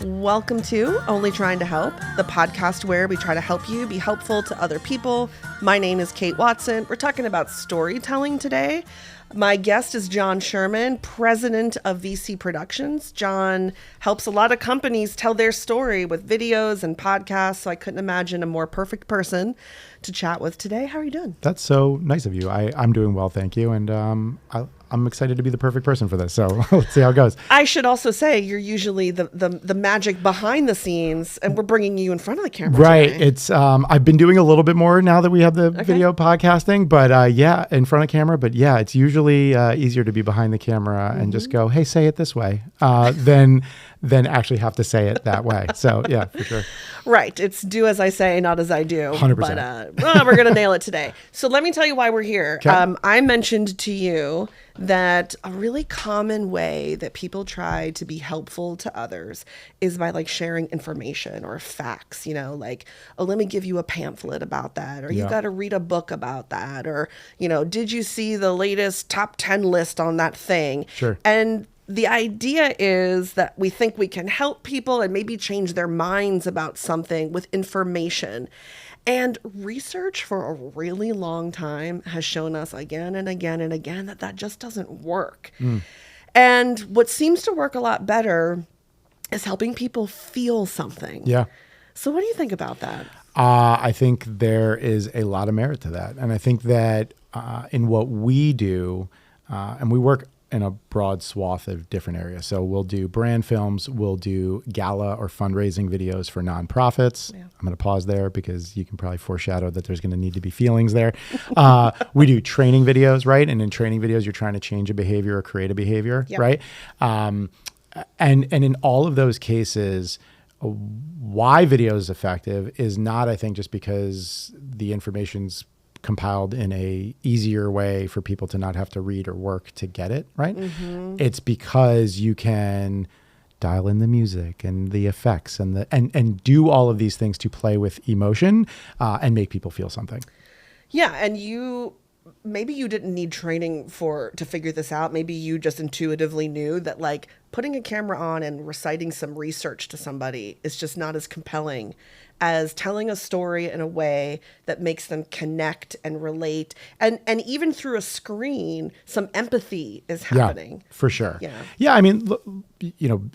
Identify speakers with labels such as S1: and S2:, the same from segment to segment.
S1: Welcome to Only Trying to Help, the podcast where we try to help you be helpful to other people. My name is Kate Watson. We're talking about storytelling today. My guest is Jon Sherman, president of VC Productions. Jon helps a lot of companies tell their story with videos and podcasts, so I couldn't imagine a more perfect person to chat with today. How are you doing?
S2: That's so nice of you. I'm doing well, thank you. And I'm excited to be the perfect person for this. So let's see how it goes.
S1: I should also say you're usually the magic behind the scenes, and we're bringing you in front of the camera.
S2: Right.
S1: Today.
S2: It's I've been doing a little bit more now that we have the video podcasting, but yeah, in front of camera. But yeah, it's usually easier to be behind the camera and just go, hey, say it this way, than actually have to say it that way. So yeah, for sure.
S1: Right. It's do as I say, not as I do.
S2: 100%.
S1: But we're going to nail it today. So let me tell you why we're here.
S2: Okay.
S1: I mentioned to you that a really common way that people try to be helpful to others is by like sharing information or facts, like, oh, let me give you a pamphlet about that, or you got to read a book about that, or, did you see the latest top 10 list on that thing?
S2: Sure.
S1: And the idea is that we think we can help people and maybe change their minds about something with information. And research for a really long time has shown us again and again and again that just doesn't work. And what seems to work a lot better is helping people feel something.
S2: Yeah.
S1: So what do you think about that?
S2: I think there is a lot of merit to that. And I think that in what we do, and we work in a broad swath of different areas. So we'll do brand films, we'll do gala or fundraising videos for nonprofits. Yeah. I'm going to pause there because you can probably foreshadow that there's going to need to be feelings there. We do training videos, right? And in training videos, you're trying to change a behavior or create a behavior, right? And in all of those cases, why video is effective is not, I think, just because the information's compiled in a easier way for people to not have to read or work to get it, right? Mm-hmm. It's because you can dial in the music and the effects and do all of these things to play with emotion and make people feel something.
S1: Yeah, and maybe you didn't need training to figure this out. Maybe you just intuitively knew that like putting a camera on and reciting some research to somebody is just not as compelling as telling a story in a way that makes them connect and relate. And even through a screen, some empathy is happening.
S2: Yeah, for sure.
S1: Yeah.
S2: Yeah. I mean,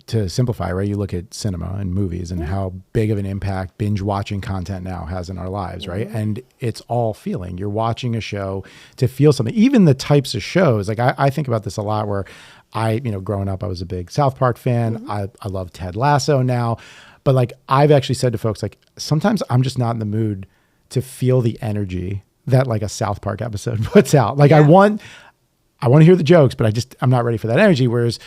S2: to simplify, right? You look at cinema and movies and how big of an impact binge watching content now has in our lives, right? And it's all feeling. You're watching a show to feel something. Even the types of shows, like I think about this a lot where growing up, I was a big South Park fan. I love Ted Lasso now. But like I've actually said to folks, like sometimes I'm just not in the mood to feel the energy that like a South Park episode puts out. Like I want to hear the jokes, but I'm not ready for that energy. Whereas,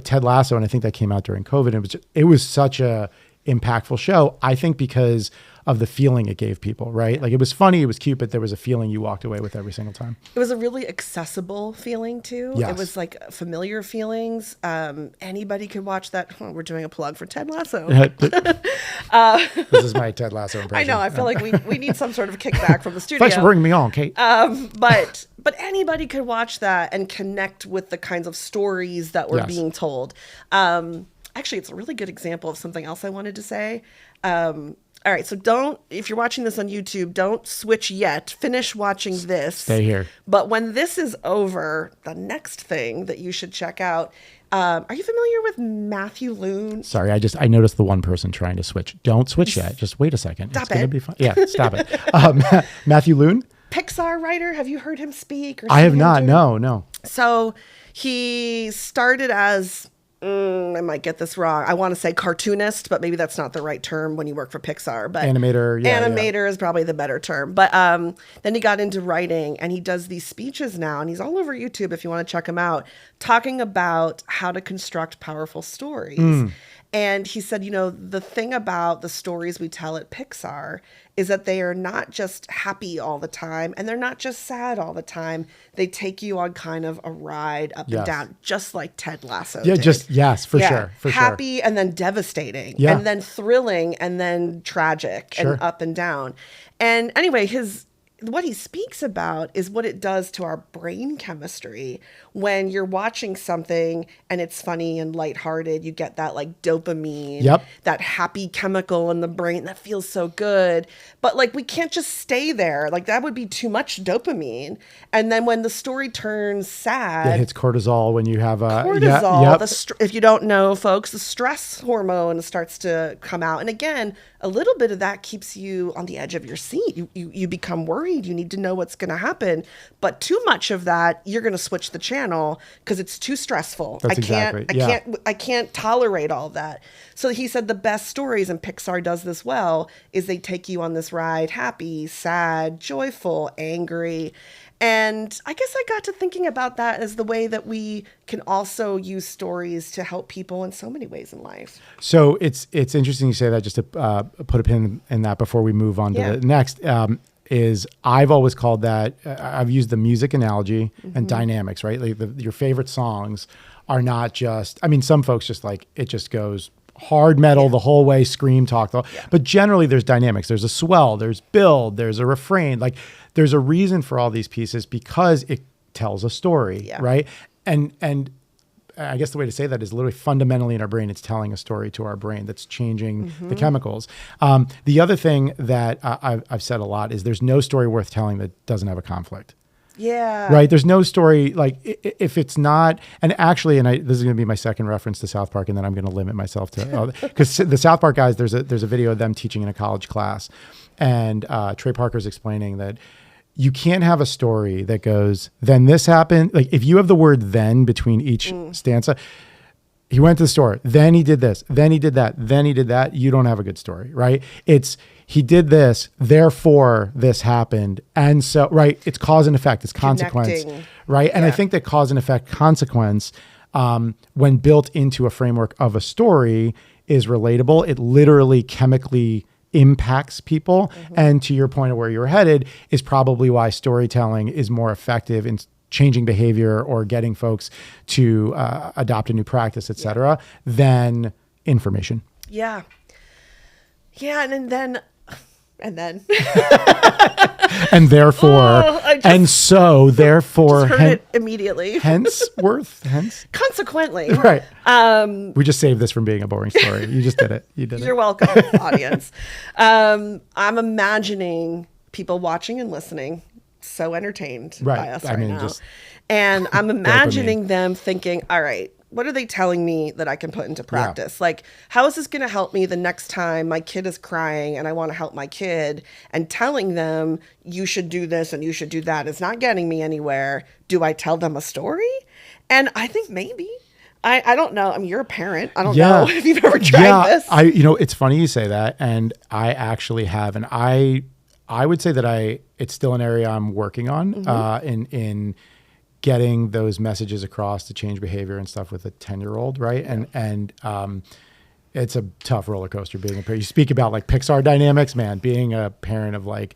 S2: Ted Lasso, and I think that came out during COVID, and it was such a impactful show, I think, because of the feeling it gave people, right? Like it was funny, it was cute, but there was a feeling you walked away with every single time.
S1: It was a really accessible feeling too.
S2: Yes.
S1: It was like familiar feelings. Anybody could watch that. We're doing a plug for Ted Lasso.
S2: This is my Ted Lasso impression.
S1: I know. I feel like we need some sort of kickback from the studio.
S2: Thanks for bringing me on, Kate.
S1: But anybody could watch that and connect with the kinds of stories that were being told. Actually, it's a really good example of something else I wanted to say. All right, so if you're watching this on YouTube, don't switch yet. Finish watching this.
S2: Stay here.
S1: But when this is over, the next thing that you should check out, are you familiar with Matthew Loon?
S2: Sorry, I noticed the one person trying to switch. Don't switch yet. Just wait a second.
S1: Stop
S2: it's going to be fun. Yeah, stop it. Matthew Loon?
S1: Pixar writer. Have you heard him speak? Or
S2: I have not. No.
S1: So he started as... I might get this wrong. I want to say cartoonist, but maybe that's not the right term when you work for Pixar. But
S2: animator,
S1: animator is probably the better term. But then he got into writing, and he does these speeches now, and he's all over YouTube if you want to check him out, talking about how to construct powerful stories. And he said, the thing about the stories we tell at Pixar is that they are not just happy all the time, and they're not just sad all the time. They take you on kind of a ride up and down, just like Ted Lasso did.
S2: For sure.
S1: Happy and then devastating, and then thrilling and then tragic and up and down. And anyway, his what he speaks about is what it does to our brain chemistry when you're watching something and it's funny and lighthearted. You get that like dopamine,
S2: Yep.
S1: that happy chemical in the brain that feels so good. But like we can't just stay there. Like that would be too much dopamine. And then when the story turns sad,
S2: It hits cortisol when you have a
S1: cortisol,
S2: Yeah, yep.
S1: if you don't know, folks, the stress hormone starts to come out. And again, a little bit of that keeps you on the edge of your seat. You become worried. You need to know what's going to happen. But too much of that, you're going to switch the channel because it's too stressful.
S2: That's exactly, yeah.
S1: I can't tolerate all that. So he said the best stories, and Pixar does this well, is they take you on this ride, happy, sad, joyful, angry. And I guess I got to thinking about that as the way that we can also use stories to help people in so many ways in life.
S2: So it's interesting you say that, just to put a pin in that before we move on to the next, is I've always called that, I've used the music analogy and dynamics, right? Like your favorite songs are not just, I mean, some folks just like, it just goes hard metal the whole way, scream, talk, but generally there's dynamics. There's a swell, there's build, there's a refrain. Like there's a reason for all these pieces because it tells a story, right? And I guess the way to say that is literally fundamentally in our brain, it's telling a story to our brain that's changing the chemicals. The other thing that I've said a lot is there's no story worth telling that doesn't have a conflict.
S1: Yeah.
S2: Right. There's no story, like if it's not, and actually, this is going to be my second reference to South Park, and then I'm going to limit myself to, because the South Park guys, there's a video of them teaching in a college class, and Trey Parker's explaining that you can't have a story that goes, then this happened. Like if you have the word then between each stanza, he went to the store, then he did this, then he did that, then he did that. You don't have a good story, right? It's, he did this, therefore this happened. And so, right, it's cause and effect, it's consequence, right? And I think that cause and effect consequence, when built into a framework of a story, is relatable. It literally chemically impacts people. And to your point of where you're headed is probably why storytelling is more effective in changing behavior or getting folks to adopt a new practice, et cetera, than information.
S1: Yeah. Yeah. And then
S2: and therefore, therefore,
S1: heard it immediately.
S2: hence.
S1: Consequently.
S2: Right. We just saved this from being a boring story. You just did it. You did it.
S1: You're welcome, audience. I'm imagining people watching and listening so entertained by us now. And I'm imagining them thinking, all right, what are they telling me that I can put into practice? Like, how is this going to help me the next time my kid is crying and I want to help my kid? And telling them you should do this and you should do that is not getting me anywhere. Do I tell them a story? And I think maybe. I don't know. I mean, you're a parent. I don't know if you've ever tried this.
S2: It's funny you say that. And I actually have. And I would say that it's still an area I'm working on in getting those messages across to change behavior and stuff with a 10-year-old, right? And it's a tough roller coaster being a parent. You speak about like Pixar dynamics, man, being a parent of like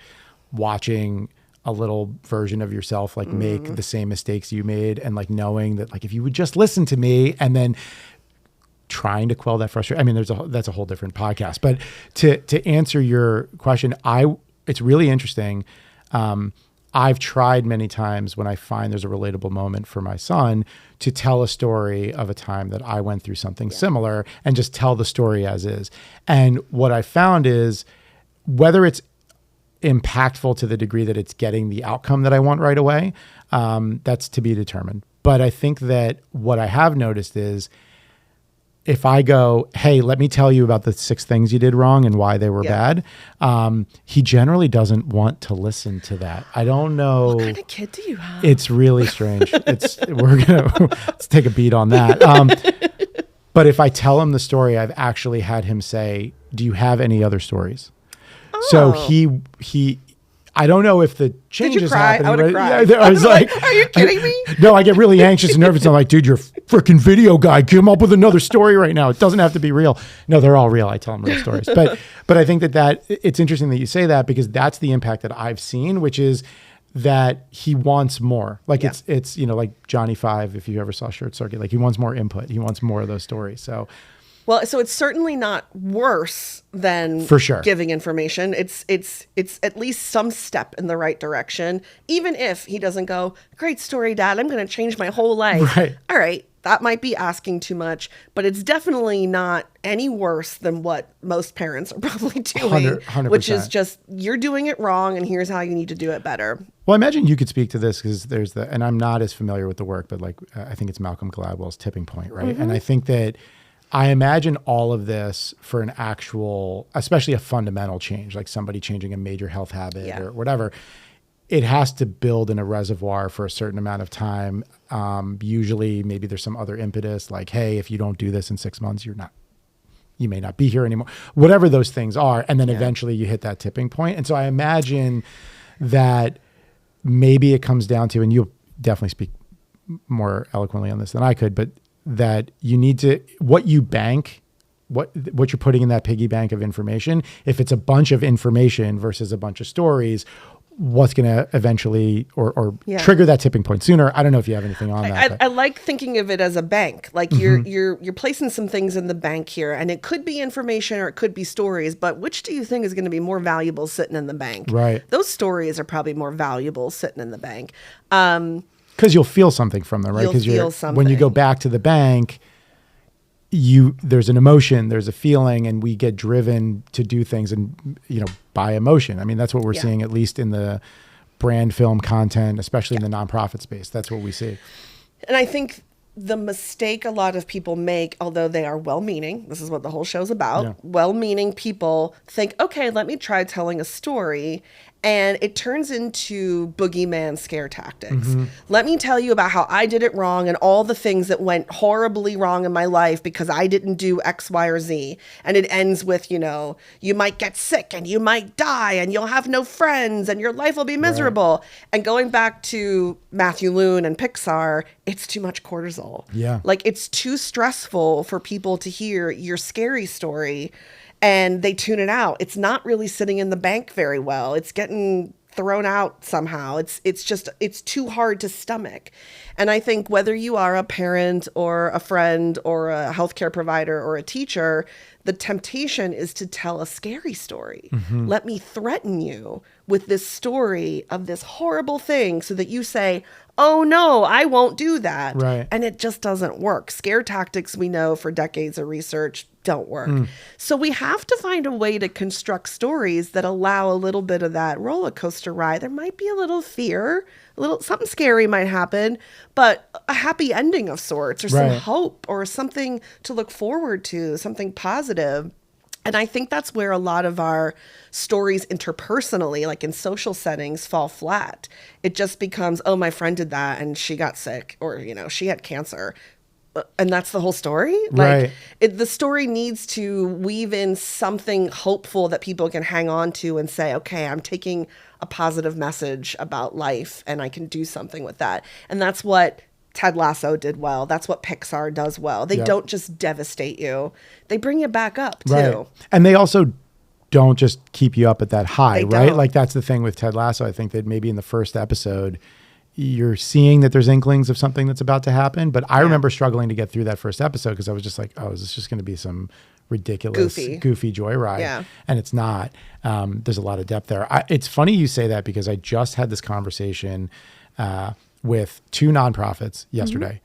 S2: watching a little version of yourself like make the same mistakes you made, and like knowing that like if you would just listen to me, and then trying to quell that frustration. I mean, that's a whole different podcast. But to answer your question, it's really interesting. I've tried many times when I find there's a relatable moment for my son to tell a story of a time that I went through something similar and just tell the story as is. And what I found is whether it's impactful to the degree that it's getting the outcome that I want right away, that's to be determined. But I think that what I have noticed is if I go, hey, let me tell you about the 6 things you did wrong and why they were bad, he generally doesn't want to listen to that. I don't know.
S1: What kind of kid do you have?
S2: It's really strange. Let's take a beat on that. But if I tell him the story, I've actually had him say, do you have any other stories? Oh. So he I don't know if the change is happening.
S1: I would have cried.
S2: I was like,
S1: are you kidding me?
S2: No, I get really anxious and nervous. I'm like, dude, you're a freaking video guy. Come up with another story right now. It doesn't have to be real. No, they're all real. I tell them real stories. But I think that it's interesting that you say that, because that's the impact that I've seen, which is that he wants more. Like it's like Johnny Five, if you ever saw Shirt Circuit, like he wants more input. He wants more of those stories. So.
S1: Well, so it's certainly not worse than
S2: For sure.
S1: giving information. It's at least some step in the right direction. Even if he doesn't go, great story, Dad, I'm going to change my whole life.
S2: Right.
S1: All right. That might be asking too much, but it's definitely not any worse than what most parents are probably doing,
S2: 100%.
S1: which is just, you're doing it wrong and here's how you need to do it better.
S2: Well, I imagine you could speak to this because there's and I'm not as familiar with the work, but like, I think it's Malcolm Gladwell's Tipping Point, right? And I think that I imagine all of this for an actual, especially a fundamental change, like somebody changing a major health habit or whatever. It has to build in a reservoir for a certain amount of time. Usually maybe there's some other impetus like, hey, if you don't do this in 6 months, you may not be here anymore, whatever those things are. And then eventually you hit that tipping point. And so I imagine that maybe it comes down to, and you'll definitely speak more eloquently on this than I could, but that you need to, what you bank, what you're putting in that piggy bank of information, if it's a bunch of information versus a bunch of stories, what's going to eventually or trigger that tipping point sooner. I don't know if you have anything on that.
S1: I like thinking of it as a bank. Like you're placing some things in the bank here, and it could be information or it could be stories, but which do you think is going to be more valuable sitting in the bank?
S2: Right.
S1: Those stories are probably more valuable sitting in the bank.
S2: Because you'll feel something from them, right?
S1: You'll feel something.
S2: When you go back to the bank, there's an emotion, there's a feeling, and we get driven to do things and, by emotion. I mean, that's what we're seeing, at least in the brand film content, especially in the nonprofit space. That's what we see.
S1: And I think the mistake a lot of people make, although they are well-meaning, this is what the whole show's about, well-meaning people think, okay, let me try telling a story. And it turns into boogeyman scare tactics. Let me tell you about how I did it wrong and all the things that went horribly wrong in my life because I didn't do X, Y, or Z. And it ends with, you might get sick and you might die and you'll have no friends and your life will be miserable. Right. And going back to Matthew Loon and Pixar, it's too much cortisol.
S2: Yeah.
S1: Like it's too stressful for people to hear your scary story. And they tune it out. It's not really sitting in the bank very well. It's getting thrown out somehow. It's too hard to stomach. And I think whether you are a parent or a friend or a healthcare provider or a teacher, the temptation is to tell a scary story. Let me threaten you with this story of this horrible thing so that you say, oh no, I won't do that.
S2: Right.
S1: And it just doesn't work. Scare tactics, we know for decades of research, don't work. So we have to find a way to construct stories that allow a little bit of that roller coaster ride. There might be a little fear, something scary might happen, but a happy ending of sorts or some hope or something to look forward to, something positive. And I think that's where a lot of our stories interpersonally, like in social settings, fall flat. It just becomes, oh, my friend did that and she got sick, or, she had cancer. And that's the whole story. Like the story needs to weave in something hopeful that people can hang on to and say, okay, I'm taking a positive message about life and I can do something with that. And that's what Ted Lasso did well. That's what Pixar does well. They don't just devastate you. They bring you back up too.
S2: Right. And they also don't just keep you up at that high, right?
S1: Don't.
S2: Like that's the thing with Ted Lasso. I think that maybe in the first episode, you're seeing that there's inklings of something that's about to happen. But I remember struggling to get through that first episode because I was just like, oh, is this just going to be some ridiculous, goofy joyride?
S1: Yeah.
S2: And it's not. There's a lot of depth there. It's funny you say that because I just had this conversation with two nonprofits yesterday,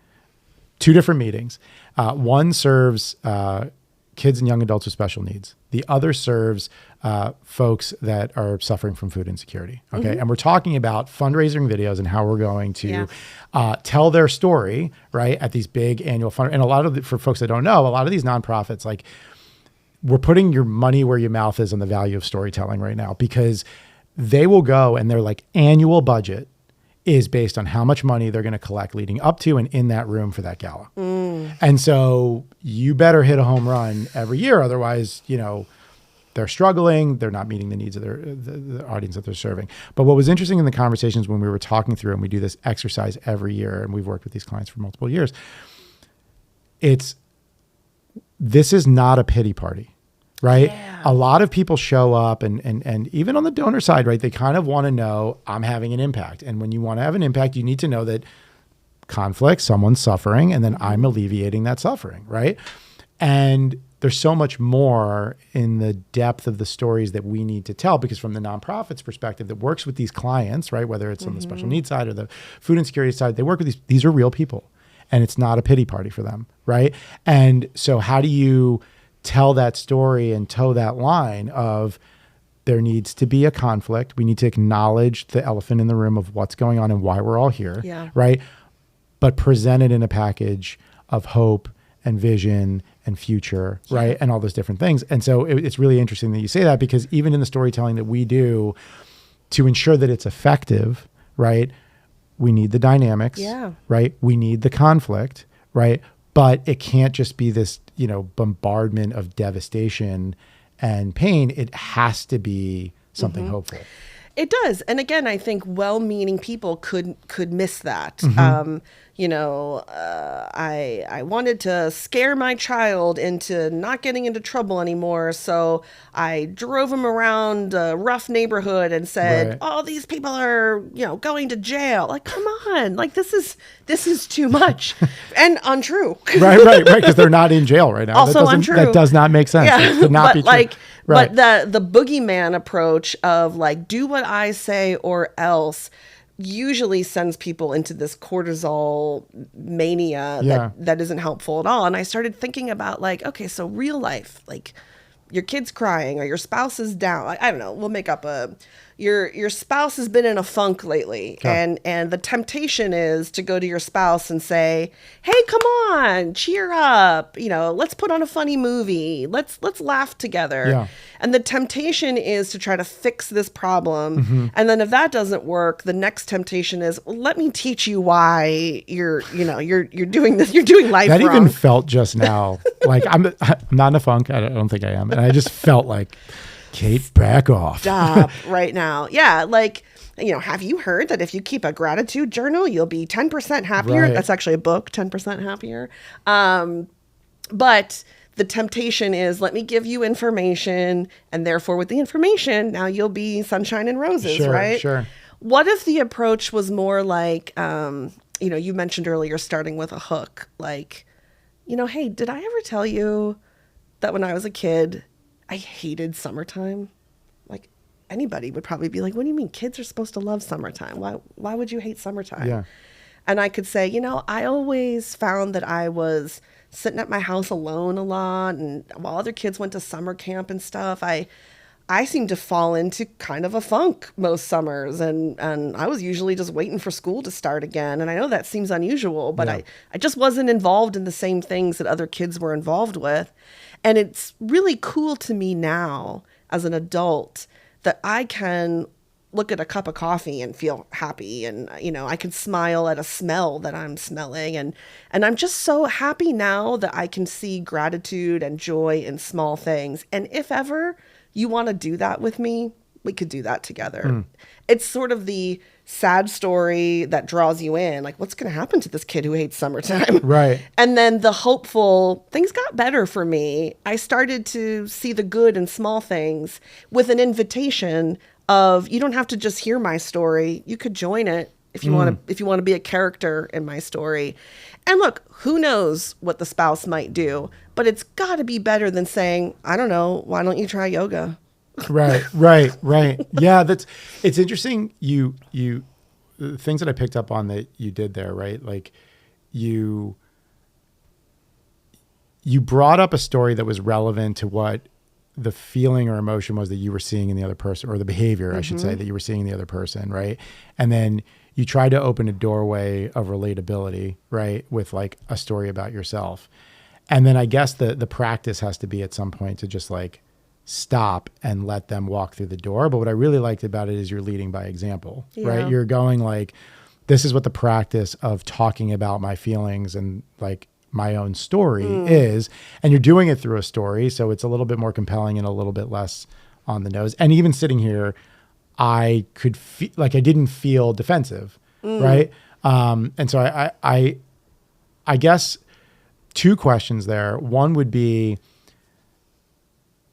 S2: 2 different meetings. One serves kids and young adults with special needs. The other serves folks that are suffering from food insecurity. Okay. And we're talking about fundraising videos and how we're going to tell their story, right, at these big annual and a lot of for folks that don't know, a lot of these nonprofits, like we're putting your money where your mouth is on the value of storytelling right now, because they will go and their like annual budget is based on how much money they're going to collect leading up to and in that room for that gala. And so you better hit a home run every year. Otherwise, they're struggling. They're not meeting the needs of the audience that they're serving. But what was interesting in the conversations when we were talking through, and we do this exercise every year, and we've worked with these clients for multiple years, this is not a pity party. Right. Yeah. A lot of people show up and even on the donor side, right, they kind of want to know I'm having an impact. And when you want to have an impact, you need to know that conflict, someone's suffering, and then I'm alleviating that suffering. Right. And there's so much more in the depth of the stories that we need to tell, because from the nonprofit's perspective that works with these clients, right, whether it's on the special needs side or the food insecurity side, they work with these are real people, and it's not a pity party for them, right? And so how do you tell that story and toe that line of there needs to be a conflict. We need to acknowledge the elephant in the room of what's going on and why we're all here, right? But present it in a package of hope and vision and future, right? And all those different things. And so it's really interesting that you say that, because even in the storytelling that we do, to ensure that it's effective, right, we need the dynamics, right? We need the conflict, right? But it can't just be this, bombardment of devastation and pain. It has to be something hopeful.
S1: It does. And again, I think well-meaning people could miss that. I wanted to scare my child into not getting into trouble anymore. So I drove him around a rough neighborhood and said, oh, these people are, going to jail. Like, come on. Like, this is too much and untrue.
S2: Right. Because they're not in jail right now.
S1: Also untrue.
S2: That does not make sense.
S1: Yeah.
S2: It could not be true.
S1: But the boogeyman approach of like, do what I say or else usually sends people into this cortisol mania that isn't helpful at all. And I started thinking about like, okay, so real life, like your kid's crying or your spouse is down. I don't know. We'll make up your spouse has been in a funk lately, and the temptation is to go to your spouse and say, hey, come on, cheer up. Let's put on a funny movie. Let's laugh together. Yeah. And the temptation is to try to fix this problem. And then if that doesn't work, the next temptation is, let me teach you why you're doing this. You're doing life wrong.
S2: That even felt just now like I'm not in a funk. I don't think I am. And I just felt like, Kate, back off.
S1: Stop right now. Yeah, like, have you heard that if you keep a gratitude journal, you'll be 10% happier? Right. That's actually a book, 10% happier. But the temptation is, let me give you information, and therefore with the information, now you'll be sunshine and roses, right?
S2: Sure.
S1: What if the approach was more like, you mentioned earlier starting with a hook, like, hey, did I ever tell you that when I was a kid, I hated summertime? Like, anybody would probably be like, what do you mean? Kids are supposed to love summertime. Why would you hate summertime? Yeah. And I could say, I always found that I was sitting at my house alone a lot. And while other kids went to summer camp and stuff, I seemed to fall into kind of a funk most summers. And I was usually just waiting for school to start again. And I know that seems unusual, but I just wasn't involved in the same things that other kids were involved with. And it's really cool to me now as an adult that I can look at a cup of coffee and feel happy. And, I can smile at a smell that I'm smelling. And I'm just so happy now that I can see gratitude and joy in small things. And if ever you want to do that with me, we could do that together. It's sort of the sad story that draws you in. Like, what's going to happen to this kid who hates summertime?
S2: Right.
S1: And then the hopeful, things got better for me. I started to see the good in small things with an invitation of, you don't have to just hear my story. You could join it if you want to be a character in my story. And look, who knows what the spouse might do, but it's got to be better than saying, I don't know, why don't you try yoga?
S2: Right. Yeah, it's interesting. You the things that I picked up on that you did there, right? Like you brought up a story that was relevant to what the feeling or emotion was that you were seeing in the other person, or the behavior, I should say, that you were seeing in the other person, right? And then you tried to open a doorway of relatability, right, with like a story about yourself. And then I guess the practice has to be at some point to just like stop and let them walk through the door. But what I really liked about it is you're leading by example, right? You're going like, this is what the practice of talking about my feelings and like my own story is. And you're doing it through a story. So it's a little bit more compelling and a little bit less on the nose. And even sitting here, I could feel like I didn't feel defensive. Right. And so I guess two questions there. One would be,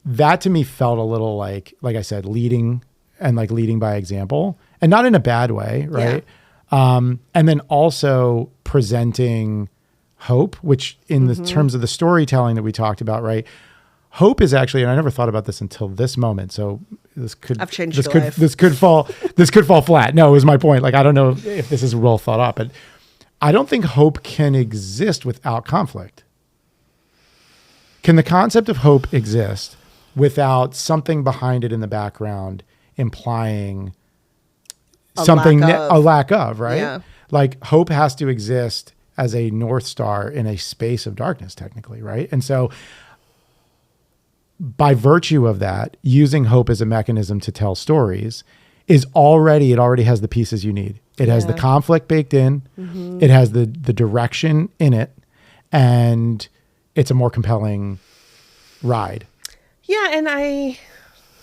S2: that to me felt a little like I said, leading by example, and not in a bad way. Right. Yeah. And then also presenting hope, which in the terms of the storytelling that we talked about, right? hope is actually, and I never thought about this until this moment. So
S1: I've changed your life.
S2: This could fall flat. No, is my point. Like, I don't know if this is well thought out, but I don't think hope can exist without conflict. Can the concept of hope exist without something behind it in the background implying a lack of, right?
S1: Yeah.
S2: Like, hope has to exist as a North Star in a space of darkness, technically, right? And so by virtue of that, using hope as a mechanism to tell stories it already has the pieces you need. It has the conflict baked in, it has the direction in it, and it's a more compelling ride.
S1: Yeah, and I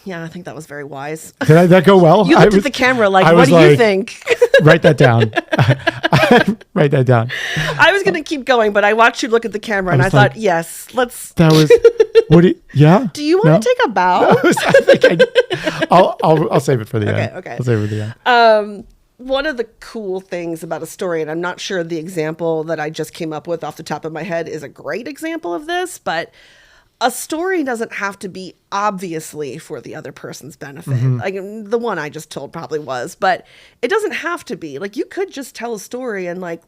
S1: think that was very wise.
S2: Did that go well?
S1: You looked at the camera like, what do you think?
S2: Write that down. Write that down.
S1: I was going to keep going, but I watched you look at the camera and I thought, yes, let's.
S2: That was, yeah?
S1: Do you want to take a bow?
S2: I'll save it for the end.
S1: Okay.
S2: I'll save it for the end.
S1: One of the cool things about a story, and I'm not sure the example that I just came up with off the top of my head is a great example of this, but a story doesn't have to be obviously for the other person's benefit. Like the one I just told probably was, but it doesn't have to be. Like, you could just tell a story and like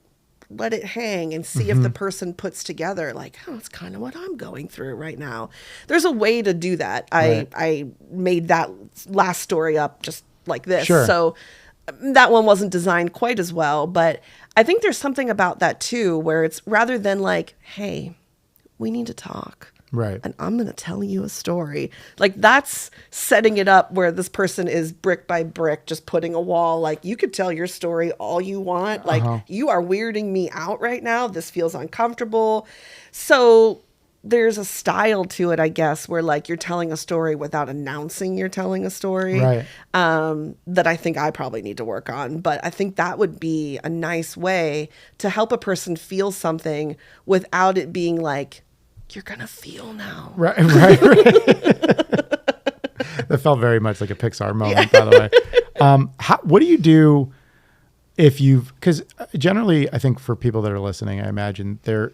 S1: let it hang and see if the person puts together like, oh, it's kind of what I'm going through right now. There's a way to do that. I made that last story up just like this.
S2: Sure.
S1: So that one wasn't designed quite as well, but I think there's something about that too, where it's rather than like, hey, we need to talk.
S2: Right.
S1: And I'm going to tell you a story. Like, that's setting it up where this person is brick by brick, just putting a wall. Like, you could tell your story all you want. Like, you are weirding me out right now. This feels uncomfortable. So there's a style to it, I guess, where like you're telling a story without announcing you're telling a story.
S2: Right.
S1: That I think I probably need to work on. But I think that would be a nice way to help a person feel something without it being like, you're going to feel now.
S2: Right. That felt very much like a Pixar moment, by the way. What do you do because generally I think for people that are listening, I imagine they're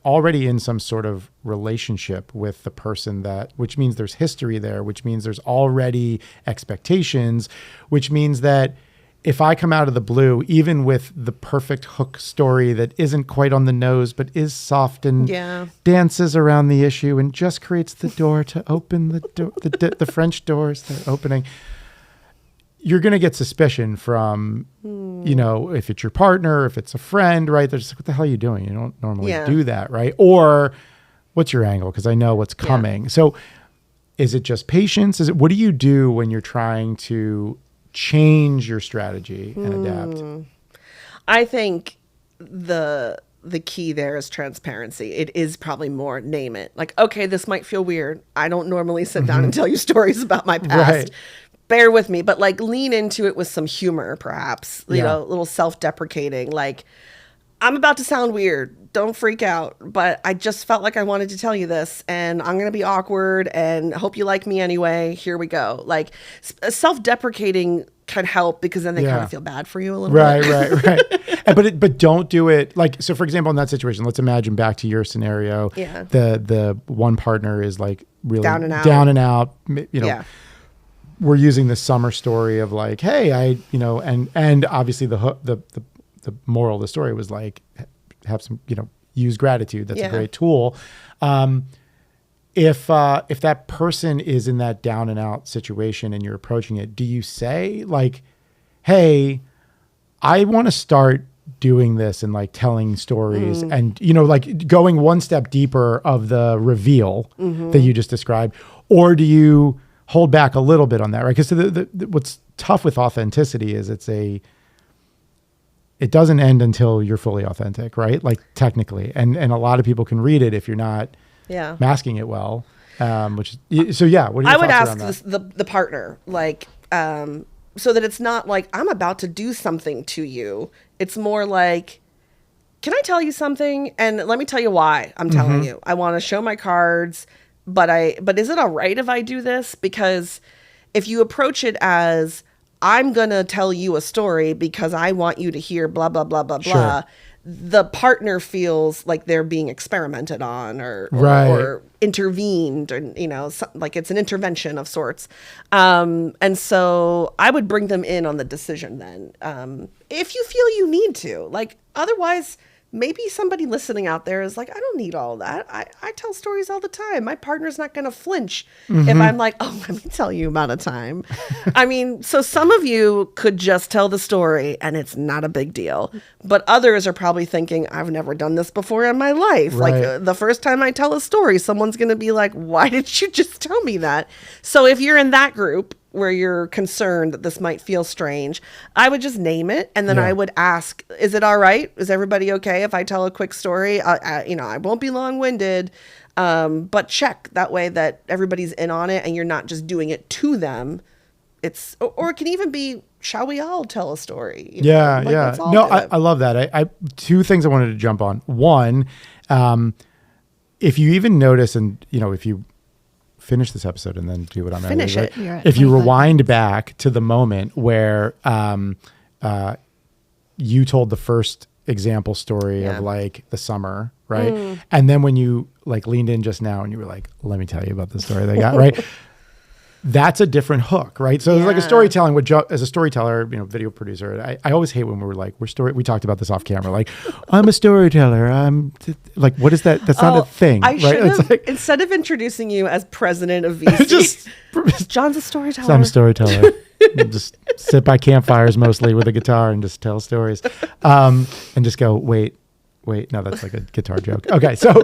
S2: already in some sort of relationship with the person which means there's history there, which means there's already expectations, which means that if I come out of the blue, even with the perfect hook story that isn't quite on the nose, but is soft and dances around the issue and just creates the door to open the door, the French doors that are opening, you're going to get suspicion from, if it's your partner, if it's a friend, right? They're just like, what the hell are you doing? You don't normally do that, right? Or what's your angle? Because I know what's coming. So is it just patience? What do you do when you're trying to change your strategy and adapt?
S1: I think the key there is transparency. It is probably more name it. Like, okay, this might feel weird. I don't normally sit down and tell you stories about my past.
S2: Right.
S1: Bear with me, but like lean into it with some humor, perhaps, you know, a little self-deprecating. Like, I'm about to sound weird. Don't freak out. But I just felt like I wanted to tell you this, and I'm going to be awkward and hope you like me anyway. Here we go. Like, self-deprecating can help because then they kind of feel bad for you a little bit.
S2: Right. But don't do it. Like, so for example, in that situation, let's imagine back to your scenario.
S1: Yeah.
S2: The one partner is like really
S1: down and out.
S2: We're using the summer story of like, hey, and obviously the moral of the story was like, have some, use gratitude. That's a great tool. If that person is in that down and out situation and you're approaching it, do you say like, hey, I want to start doing this and like telling stories and, like going one step deeper of the reveal that you just described? Or do you hold back a little bit on that, right? Because what's tough with authenticity is it doesn't end until you're fully authentic, right? Like technically, and a lot of people can read it if you're not masking it well. What are your thoughts around that?
S1: I would ask the partner, like, so that it's not like I'm about to do something to you. It's more like, can I tell you something? And let me tell you why I'm telling you. I want to show my cards. But is it all right if I do this? Because if you approach it as I'm going to tell you a story because I want you to hear blah, blah, blah, blah, blah, the partner feels like they're being experimented on or intervened, and like it's an intervention of sorts. And so I would bring them in on the decision then, if you feel you need to. Like, otherwise, maybe somebody listening out there is like, I don't need all that. I tell stories all the time. My partner's not going to flinch if I'm like, oh, let me tell you about a time. I mean, so some of you could just tell the story and it's not a big deal. But others are probably thinking, I've never done this before in my life.
S2: Right.
S1: Like, the first time I tell a story, someone's going to be like, why did you just tell me that? So if you're in that group where you're concerned that this might feel strange, I would just name it. And then I would ask, is it all right? Is everybody okay if I tell a quick story? I won't be long-winded, but check that way that everybody's in on it and you're not just doing it to them. Or it can even be, shall we all tell a story?
S2: Yeah. No, I love that. I two things I wanted to jump on. One, if you even notice, and if you finish this episode and then do what I'm
S1: finish it.
S2: If you rewind back to the moment where you told the first example story of like the summer, right? And then when you like leaned in just now and you were like, let me tell you about the story they got, right? That's a different hook, right? So it's like a storytelling. As a storyteller, video producer, I always hate when we were like, we talked about this off camera. Like, I'm a storyteller. I'm like, what is that? That's not a thing.
S1: I should have,
S2: like,
S1: instead of introducing you as president of VC, Jon's a storyteller.
S2: So I'm a storyteller. Just sit by campfires mostly with a guitar and just tell stories, and just go, wait, no, that's like a guitar joke. Okay, so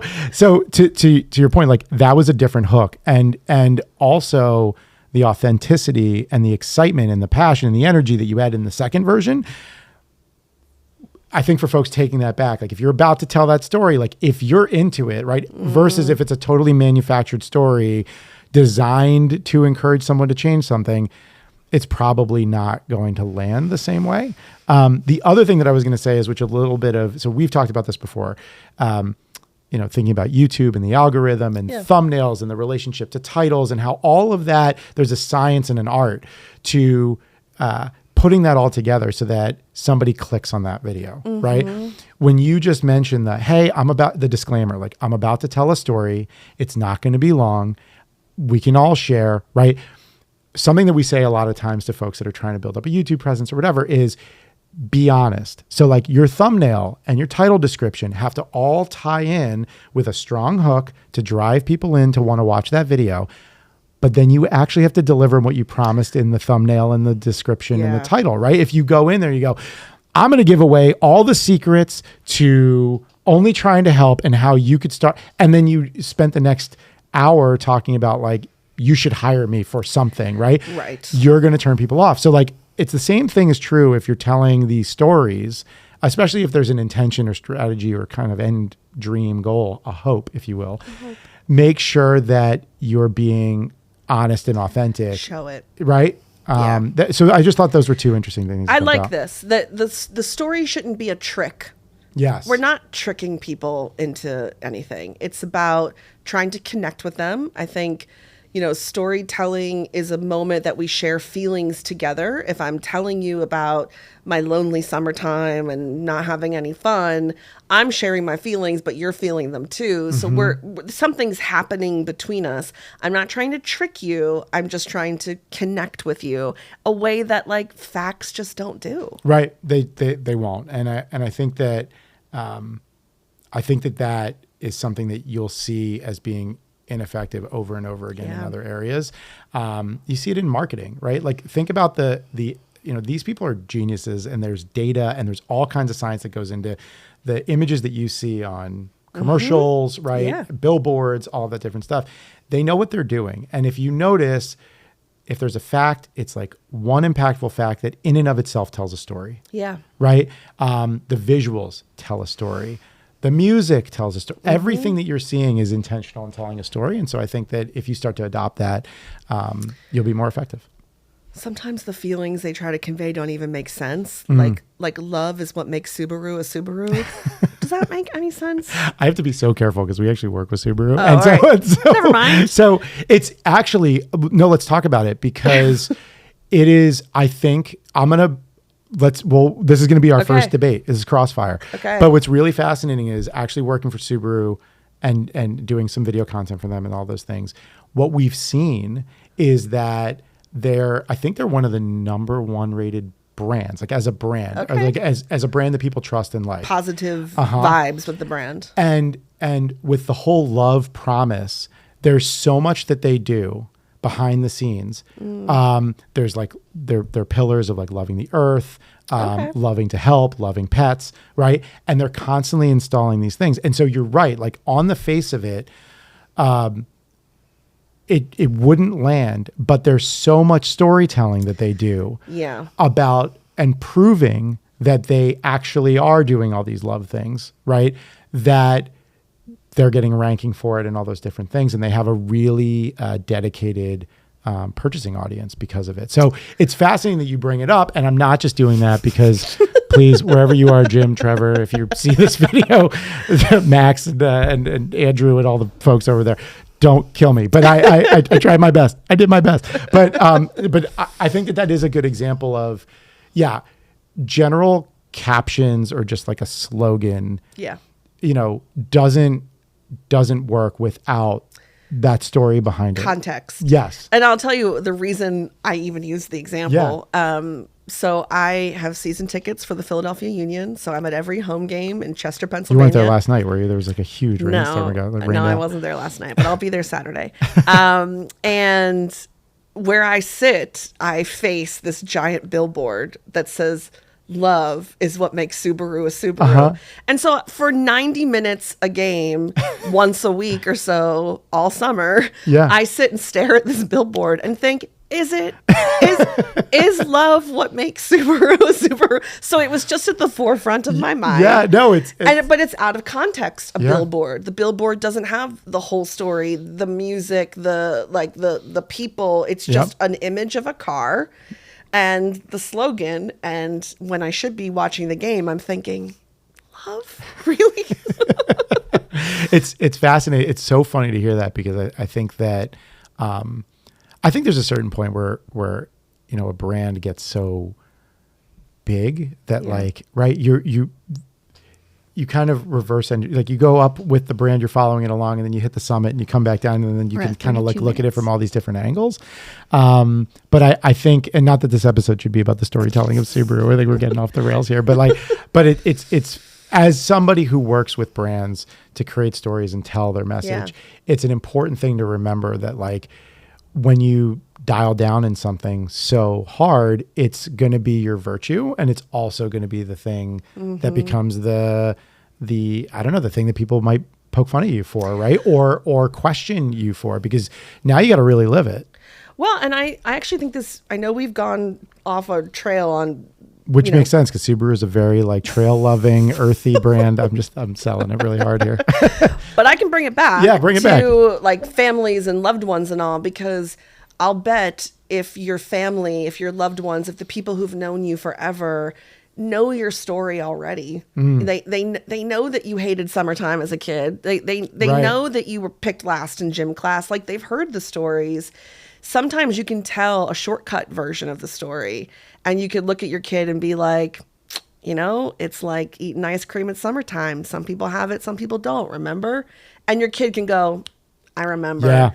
S2: to your point, like that was a different hook, and also the authenticity and the excitement and the passion and the energy that you had in the second version. I think for folks taking that back, like if you're about to tell that story, like if you're into it, right, versus if it's a totally manufactured story designed to encourage someone to change something, it's probably not going to land the same way. The other thing that I was going to say is, so we've talked about this before, thinking about YouTube and the algorithm and thumbnails and the relationship to titles and how all of that, there's a science and an art to putting that all together so that somebody clicks on that video, right? When you just mentioned that, hey, the disclaimer, like I'm about to tell a story. It's not going to be long. We can all share, right? Something that we say a lot of times to folks that are trying to build up a YouTube presence or whatever is be honest. So like your thumbnail and your title description have to all tie in with a strong hook to drive people in to want to watch that video. But then you actually have to deliver what you promised in the thumbnail and the description and the title, right? If you go in there, you go, I'm going to give away all the secrets to only trying to help and how you could start. And then you spent the next hour talking about like, you should hire me for something, right?
S1: Right.
S2: You're going to turn people off. So like, it's the same thing is true if you're telling these stories, especially if there's an intention or strategy or kind of end dream goal, a hope, if you will. Make sure that you're being honest and authentic.
S1: Show it.
S2: Right? So I just thought those were two interesting things.
S1: I like this. That the story shouldn't be a trick.
S2: Yes.
S1: We're not tricking people into anything. It's about trying to connect with them. I think storytelling is a moment that we share feelings together. If I'm telling you about my lonely summertime and not having any fun, I'm sharing my feelings, but you're feeling them too. So something's happening between us. I'm not trying to trick you. I'm just trying to connect with you a way that like facts just don't do.
S2: Right. They won't. And I think that, that is something that you'll see as being ineffective over and over again in other areas. You see it in marketing, right? Like think about these people are geniuses and there's data and there's all kinds of science that goes into the images that you see on commercials, right? Yeah. Billboards, all of that different stuff. They know what they're doing. And if you notice, if there's a fact, it's like one impactful fact that in and of itself tells a story.
S1: Yeah.
S2: Right? The visuals tell a story. The music tells a story. Everything that you're seeing is intentional in telling a story. And so I think that if you start to adopt that, you'll be more effective.
S1: Sometimes the feelings they try to convey don't even make sense. Like love is what makes Subaru a Subaru. Does that make any sense?
S2: I have to be so careful because we actually work with Subaru.
S1: So never mind.
S2: So it's actually, no, let's talk about it because it is, I think, I'm going to this is going to be our
S1: Okay.
S2: first debate. This is Crossfire.
S1: Okay.
S2: But what's really fascinating is actually working for Subaru and doing some video content for them and all those things. What we've seen is that I think they're one of the number one rated brands, like as a brand, or
S1: Okay.
S2: like as a brand that people trust and like.
S1: Positive
S2: Uh-huh.
S1: vibes with the brand.
S2: And with the whole love promise, there's so much that they do behind the scenes. There's like their pillars of like loving the earth,
S1: Okay.
S2: loving to help, loving pets, right? And they're constantly installing these things. And so you're right, like on the face of it, it wouldn't land, but there's so much storytelling that they do
S1: Yeah.
S2: about and proving that they actually are doing all these love things, right? That they're getting ranking for it and all those different things. And they have a really dedicated purchasing audience because of it. So it's fascinating that you bring it up. And I'm not just doing that because please, wherever you are, Jim, Trevor, if you see this video, Max and Andrew and all the folks over there, don't kill me. But I tried my best. I did my best. But I think that is a good example of, yeah, general captions or just like a slogan,
S1: Yeah.
S2: doesn't work without that story behind it.
S1: Context.
S2: Yes.
S1: And I'll tell you the reason I even used the example. So I have season tickets for the Philadelphia Union. So I'm at every home game in Chester,
S2: You
S1: Pennsylvania.
S2: weren't there last night, were you? There was like a huge rainstorm.
S1: No, I wasn't there last night, but I'll be there Saturday. And where I sit, I face this giant billboard that says, "Love is what makes Subaru a Subaru."
S2: Uh-huh.
S1: And so for 90 minutes a game, once a week or so, all summer,
S2: Yeah.
S1: I sit and stare at this billboard and think, is love what makes Subaru a Subaru? So it was just at the forefront of my mind.
S2: Yeah, no,
S1: But it's out of context. A
S2: Yeah.
S1: billboard. The billboard doesn't have the whole story, the music, the people. It's just an image of a car and the slogan. And when I should be watching the game, I'm thinking, love, really?
S2: it's fascinating. It's so funny to hear that because I think that I think there's a certain point where a brand gets so big that like, right, you kind of reverse engineer, like you go up with the brand, you're following it along, and then you hit the summit and you come back down, and then you can kind of like look at it from all these different angles. But I think, and not that this episode should be about the storytelling of Subaru, I think we're getting off the rails here, but like, it's as somebody who works with brands to create stories and tell their message, it's an important thing to remember that like, when you dial down in something so hard, it's going to be your virtue, and it's also going to be the thing that becomes the I don't know, the thing that people might poke fun at you for, right? Or question you for, because now you got to really live it.
S1: Well, and I actually think I know we've gone off a trail on,
S2: which makes sense because Subaru is a very like trail loving, earthy brand. I'm selling it really hard here.
S1: But I can bring it back.
S2: Yeah, bring it back
S1: to like families and loved ones and all, because I'll bet if your family, if your loved ones, if the people who've known you forever know your story already, they know that you hated summertime as a kid. They
S2: Right.
S1: know that you were picked last in gym class. Like they've heard the stories. Sometimes you can tell a shortcut version of the story, and you could look at your kid and be like, it's like eating ice cream at summertime. Some people have it, some people don't, remember? And your kid can go, I remember.
S2: Yeah.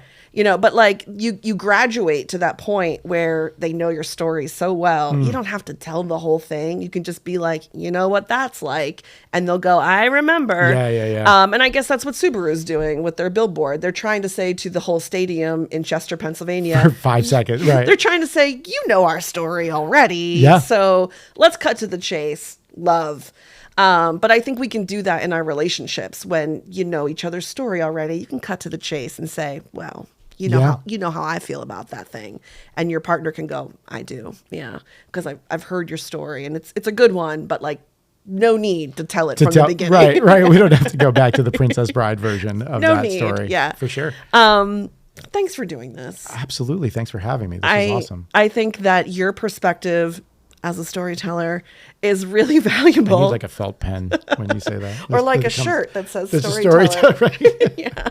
S1: But like you graduate to that point where they know your story so well. You don't have to tell the whole thing. You can just be like, you know what that's like. And they'll go, I remember.
S2: Yeah.
S1: And I guess that's what Subaru's doing with their billboard. They're trying to say to the whole stadium in Chester, Pennsylvania.
S2: For 5 seconds, right.
S1: They're trying to say, you know our story already.
S2: Yeah.
S1: So let's cut to the chase. Love. But I think we can do that in our relationships when you know each other's story already. You can cut to the chase and say, well, you know how I feel about that thing, and your partner can go, I do, yeah, because I've heard your story and it's a good one, but like no need to tell it from the beginning.
S2: Right. We don't have to go back to the Princess Bride version of that story.
S1: Yeah,
S2: for sure.
S1: Thanks for doing this.
S2: Absolutely, thanks for having me. This was awesome.
S1: I think that your perspective as a storyteller is really valuable.
S2: I use like a felt pen when you say that.
S1: Or like a shirt that says
S2: There's
S1: storyteller.
S2: A storyteller, right?
S1: Yeah.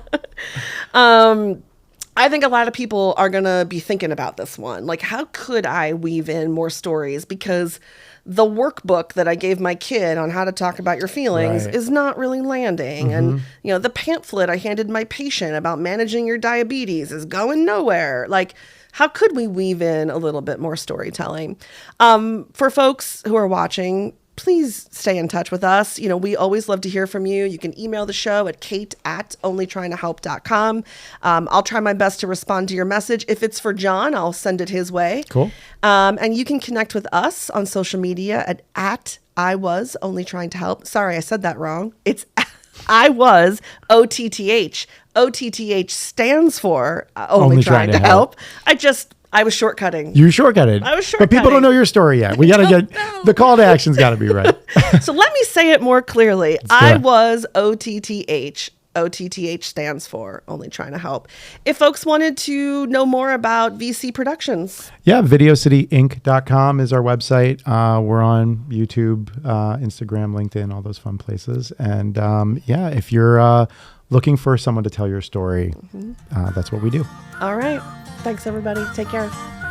S1: I think a lot of people are going to be thinking about this one. Like, how could I weave in more stories? Because the workbook that I gave my kid on how to talk about your feelings
S2: Right.
S1: is not really landing. And, the pamphlet I handed my patient about managing your diabetes is going nowhere. Like, how could we weave in a little bit more storytelling? For folks who are watching, please stay in touch with us. We always love to hear from you. You can email the show at kate@onlytryingtohelp.com. I'll try my best to respond to your message. If it's for Jon, I'll send it his way.
S2: Cool.
S1: And you can connect with us on social media at I was only trying to help. Sorry, I said that wrong. It's I was OTTH. OTTH stands for only trying to help. I was shortcutting.
S2: You shortcutted.
S1: I was
S2: But people don't know your story yet. We got to get the call to action's got to be right.
S1: So let me say it more clearly. I was OTTH. OTTH stands for only trying to help. If folks wanted to know more about VC Productions.
S2: Yeah, videocityinc.com is our website. We're on YouTube, Instagram, LinkedIn, all those fun places. And if you're looking for someone to tell your story, that's what we do.
S1: All right. Thanks, everybody. Take care.